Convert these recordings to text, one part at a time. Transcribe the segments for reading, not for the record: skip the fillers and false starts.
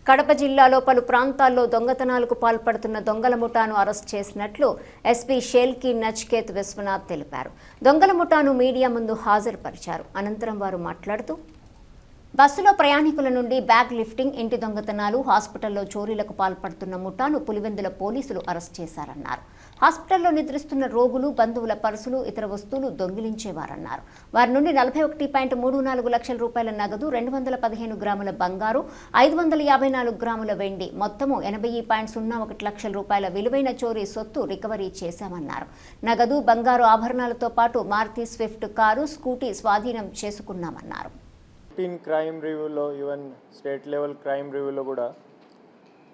కడప జిల్లాలో పలు ప్రాంతాల్లో దొంగతనాలకు పాల్పడుతున్న దొంగల ముఠాను అరెస్ట్ చేసినట్లు ఎస్పీ షేల్కి నచికేత్ విశ్వనాథ్ తెలిపారు. దొంగల ముఠాను మీడియా ముందు హాజరుపరిచారు. అనంతరం వారు మాట్లాడుతూ బస్సులో ప్రయాణికుల నుండి బ్యాగ్ లిఫ్టింగ్, ఇంటి దొంగతనాలు, హాస్పిటల్లో చోరీలకు పాల్పడుతున్న ముఠాను పులివెందుల పోలీసులు అరెస్ట్ చేశారన్నారు. హాస్పిటల్లో నిద్రిస్తున్న రోగులు, బంధువుల పర్సులు, ఇతర వస్తువులు దొంగిలించేవారన్నారు. వారి నుండి 41.34 లక్షల రూపాయల నగదు, 215 గ్రాముల బంగారు, 554 గ్రాముల వెండి, మొత్తము 80.01 లక్షల రూపాయల విలువైన చోరీ సొత్తు రికవరీ చేశామన్నారు. నగదు, బంగారు ఆభరణాలతో పాటు మారుతి స్విఫ్ట్ కారు, స్కూటీ స్వాధీనం చేసుకున్నామన్నారు. క్రైమ్ రివ్యూలో, ఈవెన్ స్టేట్ లెవెల్ క్రైమ్ రివ్యూలో కూడా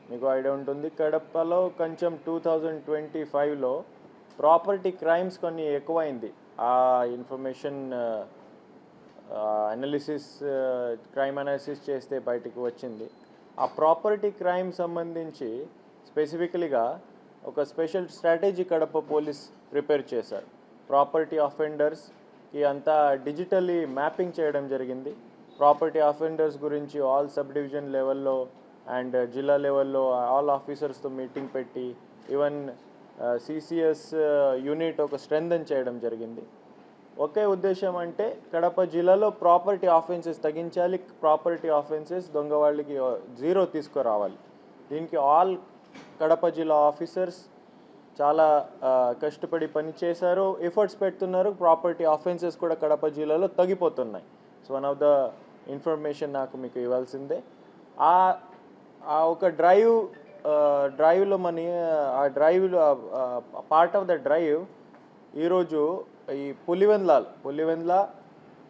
మీకు ఐడియా ఉంటుంది. కడపలో కొంచెం 2025లో ప్రాపర్టీ క్రైమ్స్ కొన్ని ఎక్కువైంది. ఆ ఇన్ఫర్మేషన్ క్రైమ్ అనాలిసిస్ చేస్తే బయటకు వచ్చింది. ఆ ప్రాపర్టీ క్రైమ్ సంబంధించి స్పెసిఫికలీగా ఒక special strategy Kadapa police prepare చేశారు. ప్రాపర్టీ అఫెండర్స్కి అంతా డిజిటల్లీ మ్యాపింగ్ చేయడం జరిగింది. ప్రాపర్టీ అఫెండర్స్ గురించి ఆల్ సబ్ డివిజన్ లెవెల్లో అండ్ జిల్లా లెవెల్లో ఆల్ ఆఫీసర్స్తో మీటింగ్ పెట్టి ఈవెన్ సిసిఎస్ యూనిట్ ఒక స్ట్రెంథన్ చేయడం జరిగింది. ఒకే ఉద్దేశం అంటే కడప జిల్లాలో ప్రాపర్టీ ఆఫెన్సెస్ తగ్గించాలి, ప్రాపర్టీ ఆఫెన్సెస్ దొంగ వాళ్ళకి జీరో తీసుకురావాలి. దీనికి ఆల్ కడప జిల్లా ఆఫీసర్స్ చాలా కష్టపడి పనిచేశారు, ఎఫర్ట్స్ పెడుతున్నారు. ప్రాపర్టీ ఆఫెన్సెస్ కూడా కడప జిల్లాలో తగ్గిపోతున్నాయి. So one of the information నాకు మీకు ఇవ్వాల్సిందే. ఆ ఒక డ్రైవ్లో ఆ డ్రైవ్లో పార్ట్ ఆఫ్ ద డ్రైవ్ ఈరోజు ఈ పులివెందుల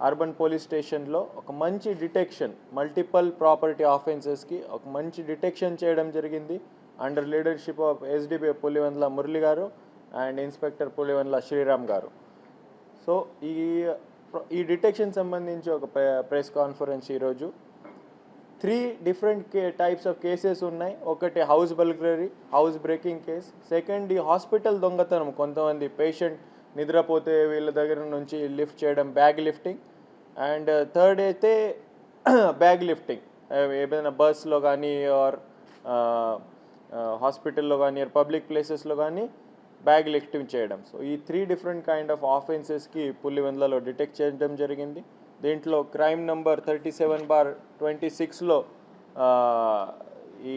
అర్బన్ పోలీస్ స్టేషన్లో ఒక మంచి డిటెక్షన్, మల్టిపల్ ప్రాపర్టీ ఆఫెన్సెస్కి ఒక మంచి డిటెక్షన్ చేయడం జరిగింది. Under leadership of SDP Pulivendula Murali గారు అండ్ ఇన్స్పెక్టర్ పులివెందుల శ్రీరామ్ గారు. సో ఈ డిటెక్షన్ సంబంధించి ఒక ప్రెస్ కాన్ఫరెన్స్ ఈరోజు 3 డిఫరెంట్ టైప్స్ ఆఫ్ కేసెస్ ఉన్నాయి. ఒకటి house burglary, house breaking case. Second ఈ హాస్పిటల్ దొంగతనం, కొంతమంది పేషెంట్ నిద్రపోతే వీళ్ళ దగ్గర నుంచి లిఫ్ట్ చేయడం, బ్యాగ్ లిఫ్టింగ్. అండ్ థర్డ్ అయితే బ్యాగ్ లిఫ్టింగ్, ఏదైనా బస్లో కానీ ఆర్ హాస్పిటల్లో కానీ ఆర్ పబ్లిక్ ప్లేసెస్లో కానీ బ్యాగ్ లిఫ్టింగ్ చేయడం. సో ఈ 3 డిఫరెంట్ కైండ్ ఆఫ్ ఆఫెన్సెస్కి పులివెందులలో డిటెక్ట్ చేయడం జరిగింది. దీంట్లో క్రైమ్ నంబర్ 37/26లో ఈ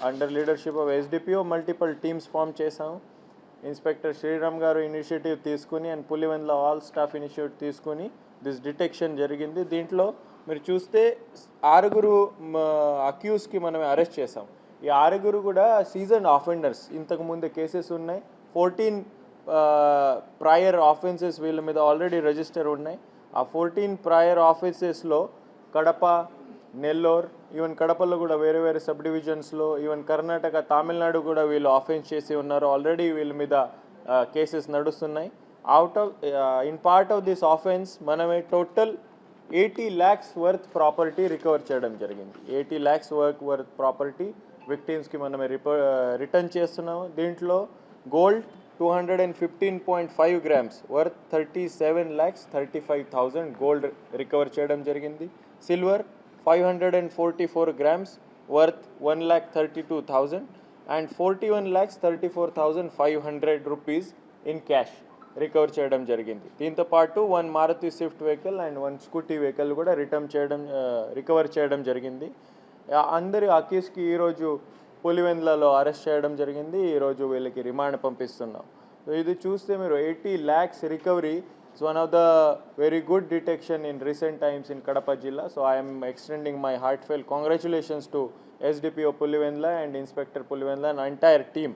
under leadership of SDPO multiple teams form చేశాము. ఇన్స్పెక్టర్ శ్రీరామ్ గారు ఇనిషియేటివ్ తీసుకుని and Pulivendula all staff initiative తీసుకుని దిస్ డిటెక్షన్ జరిగింది. దీంట్లో మీరు చూస్తే 6 అక్యూస్కి మనం అరెస్ట్ చేసాం. ఈ 6 కూడా సీజన్ ఆఫెండర్స్, ఇంతకుముందు కేసెస్ ఉన్నాయి. 14 ప్రయర్ ఆఫెన్సెస్ వీళ్ళ మీద ఆల్రెడీ రిజిస్టర్ ఉన్నాయి. ఆ 14 ప్రయర్ ఆఫెన్సెస్లో కడప, నెల్లూరు, ఈవెన్ కడపలో కూడా వేరే వేరే సబ్ డివిజన్స్లో, ఈవెన్ కర్ణాటక, తమిళనాడు కూడా వీళ్ళు ఆఫెన్స్ చేసి ఉన్నారు. ఆల్రెడీ వీళ్ళ మీద కేసెస్ నడుస్తున్నాయి. In part of this offence మనమే total 80 lakhs worth property recover చేయడం జరిగింది. 80 lakhs వర్త్ ప్రాపర్టీ విక్టిమ్స్కి మనమే రిటర్న్ చేస్తున్నాము. దీంట్లో gold 215.5 grams worth 37,35,000 gold recover చేయడం జరిగింది. Silver 544 grams worth 1,32,000 and 41,34,500 rupees in cash recover చేయడం జరిగింది. దీంతో పాటు 1 Maruti Swift vehicle and 1 scooty vehicle కూడా రికవర్ చేయడం జరిగింది. అందరి అక్యూస్కి ఈరోజు పులివెందులలో అరెస్ట్ చేయడం జరిగింది. ఈరోజు వీళ్ళకి రిమాండ్ పంపిస్తున్నాం. సో ఇది చూస్తే మీరు 80 lakhs recovery it's one of the very good detection in recent times in Kadapa జిల్లా. So I'm extending my heartfelt congratulations to SDPO Pulivendula and inspector Pulivendula and entire team,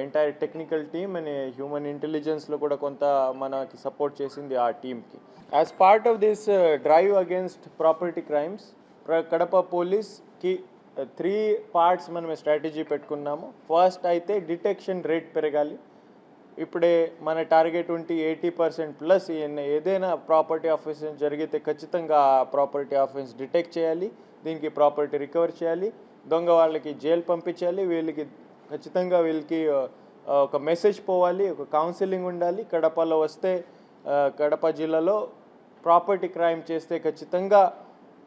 entire technical team and human ఇంటెలిజెన్స్లో కూడా కొంత మనకి support చేసింది ఆ టీమ్కి. As part of this drive against property crimes Kadapa పోలీస్కి 3 parts మనం స్ట్రాటజీ పెట్టుకున్నాము. ఫస్ట్ అయితే డిటెక్షన్ రేట్ పెరగాలి. ఇప్పుడే మన టార్గెట్ ఉంటే 80% ప్లస్ ఏదైనా ప్రాపర్టీ ఆఫెన్స్ జరిగితే ఖచ్చితంగా ప్రాపర్టీ ఆఫెన్స్ డిటెక్ట్ చేయాలి. దీనికి ప్రాపర్టీ రికవర్ చేయాలి, దొంగ వాళ్ళకి జైలు పంపించాలి. వీళ్ళకి ఖచ్చితంగా ఒక మెసేజ్ పోవాలి, ఒక కౌన్సిలింగ్ ఉండాలి. కడపలో వస్తే కడప జిల్లాలో ప్రాపర్టీ క్రైమ్ చేస్తే ఖచ్చితంగా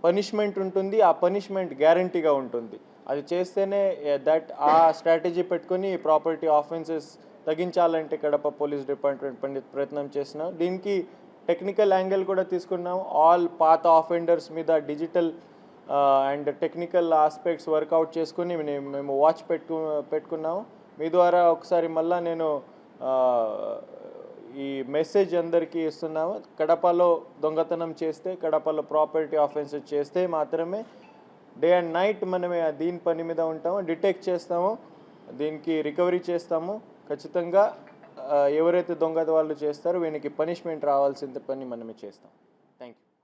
పనిష్మెంట్ ఉంటుంది, ఆ పనిష్మెంట్ గ్యారంటీగా ఉంటుంది. అది చేస్తేనే ఆ స్ట్రాటజీ పెట్టుకొని ప్రాపర్టీ ఆఫెన్సెస్ తగ్గించాలంటే కడప పోలీస్ డిపార్ట్మెంట్ ప్రయత్నం చేస్తున్నాం. దీనికి టెక్నికల్ యాంగిల్ కూడా తీసుకున్నాం. ఆల్ పాత ఆఫెండర్స్ మీద digital and technical aspects work out చేసుకుని మేము వాచ్ పెట్టుకున్నాము. మీ ద్వారా ఒకసారి మళ్ళీ నేను ఈ మెసేజ్ అందరికీ ఇస్తున్నాము. కడపలో దొంగతనం చేస్తే, కడపలో ప్రాపర్టీ ఆఫెన్సెస్ చేస్తే మాత్రమే డే అండ్ నైట్ మనమే దీని పని మీద ఉంటాము, డిటెక్ట్ చేస్తాము, దీనికి రికవరీ చేస్తాము. ఖచ్చితంగా ఎవరైతే దొంగత వాళ్ళు చేస్తారో వీనికి పనిష్మెంట్ రావాల్సిన పని మనమే చేస్తాం. Thank you.